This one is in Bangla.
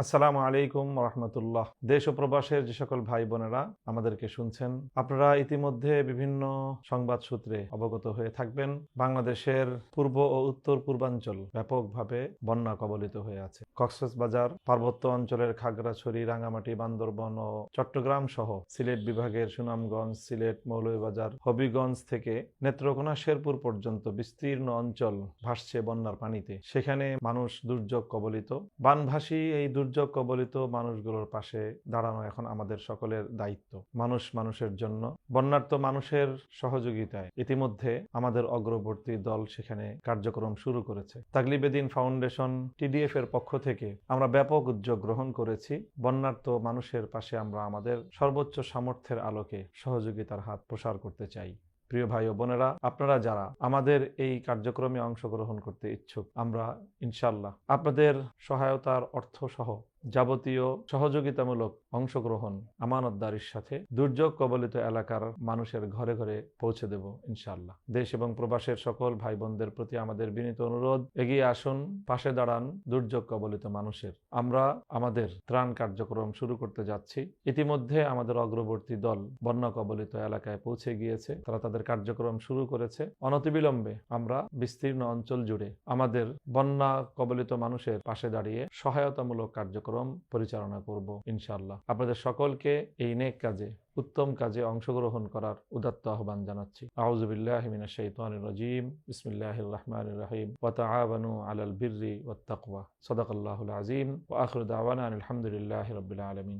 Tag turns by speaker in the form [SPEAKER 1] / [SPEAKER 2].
[SPEAKER 1] আসসালামু আলাইকুম রহমতুল্লাহ। দেশ ও প্রবাসের যে সকল ভাই বোনেরা আমাদেরকে শুনছেন, আপনারা ইতিমধ্যে বিভিন্ন সংবাদ সূত্রে অবগত হয়ে থাকবেন বাংলাদেশের পূর্ব ও উত্তর পূর্বাঞ্চল ব্যাপকভাবে বন্যা কবলিত হয়ে আছে। কক্সবাজার, পার্বত্য অঞ্চলের খাগড়াছড়ি, রাঙ্গামাটি, বান্দরবন ও চট্টগ্রাম সহ সিলেট বিভাগের সুনামগঞ্জ, সিলেট, মৌলভীবাজার, হবিগঞ্জ থেকে নেত্রকোনা, শেরপুর পর্যন্ত বিস্তীর্ণ অঞ্চল ভাসছে বন্যার পানিতে। সেখানে মানুষ দুর্যোগ কবলিত। বানভাসী এই দুর্যোগ কবলিত মানুষগুলোর পাশে দাঁড়ানো এখন আমাদের সকলের দায়িত্ব। মানুষ মানুষের জন্য, বন্যার্ত মানুষের সহযোগিতায় ইতিমধ্যে আমাদের অগ্রবর্তী দল সেখানে কার্যক্রম শুরু করেছে। তাকলিবে দিন ফাউন্ডেশন, টিডিএফ এর পক্ষ থেকে আমরা ব্যাপক উদ্যোগ গ্রহণ করেছি। বন্যার্ত মানুষের পাশে আমরা আমাদের সর্বোচ্চ সামর্থ্যের আলোকে সহযোগিতার হাত প্রসার করতে চাই। প্রিয় ভাই ও বোনেরা, আপনারা যারা আমাদের এই কার্যক্রমে অংশগ্রহণ করতে ইচ্ছুক, আমরা ইনশাল্লাহ আপনাদের সহায়তার অর্থ সহ যাবতীয় সহযোগিতামূলক অংশগ্রহণ আমানতদারির সাথে দুর্যোগ কবলিত এলাকার মানুষের ঘরে ঘরে পৌঁছে দেব ইনশাআল্লাহ। দেশ এবং প্রবাসের সকল ভাই বোনদের প্রতি আমাদের বিনীত অনুরোধ, এগিয়ে আসুন, পাশে দাঁড়ান দুর্যোগ কবলিত মানুষের। আমরা আমাদের ত্রাণ কার্যক্রম শুরু করতে যাচ্ছি। ইতিমধ্যে আমাদের অগ্রবর্তী দল বন্যা কবলিত এলাকায় পৌঁছে গিয়েছে, তারা তাদের কার্যক্রম শুরু করেছে। অনতিবিলম্বে আমরা বিস্তীর্ণ অঞ্চল জুড়ে আমাদের বন্যা কবলিত মানুষের পাশে দাঁড়িয়ে সহায়তামূলক কার্যক্রম পরিচালনা করব ইনশাআল্লাহ। আপনাদের সকলকে এই নেক কাজে, উত্তম কাজে অংশগ্রহণ করার উদাত্ত আহ্বান জানাচ্ছি। আউযু বিল্লাহি মিনাশ শাইতানির রাজীম। বিসমিল্লাহির রাহমানির রাহিম। ওয়া তাআওয়ানু আলাল বিররি ওয়াত তাকওয়া। সাদাকাল্লাহুল আযীম। ওয়া আখিরু দাওয়ানা আলহামদুলিল্লাহি রাব্বিল আলামিন।